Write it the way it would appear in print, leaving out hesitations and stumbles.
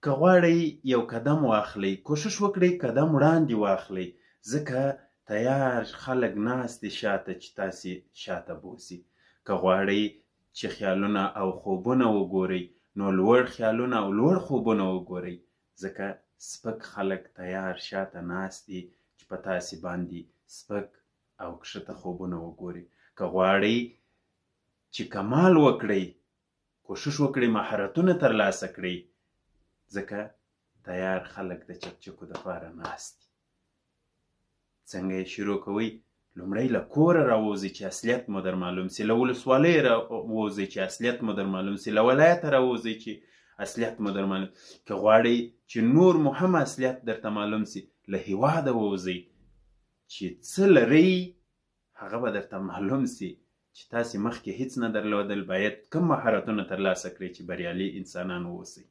که غواړئ یو قدم واخلئ، کوشش وکړئ قدم وړاندې واخلئ، ځکه تیار خلک ناست دي شاته چې تاسې شاته بوځي. که غواړئ چې خیالونه او خوبونه وګورئ، نو لوړ خیالونه او لوړ خوبونه وګورئ، ځکه سپک خلک تیار شاته ناست دي چې په تاسې باندې سپک او کښته خوبونه وګورئ. که غواړئ چې کمال وکړئ، کوشش وکړئ مهارتونه ترلاسه کړئ، ځکه تیار خلک د چکچکو دپاره ناست دي. څنګه یې شروع کوئ؟ لومړی له کوره راووځئ چې اصلیت مو در معلوم سي، له ولسوالۍ راووځئ چې اصلیت مو در معلوم سي، له ولایته راووځئ چې اصلیت مو در معلوم. که غواړئ چې نور مو هم اصلیت درته معلوم سي، له هېواده ووځئ چې څه لرئ هغه به درته معلوم سي چې تاسې مخکې هیڅ نه درلودل. باید کوم مهارتونه ترلاسه کړئ چې بریالي انسانان واوسئ.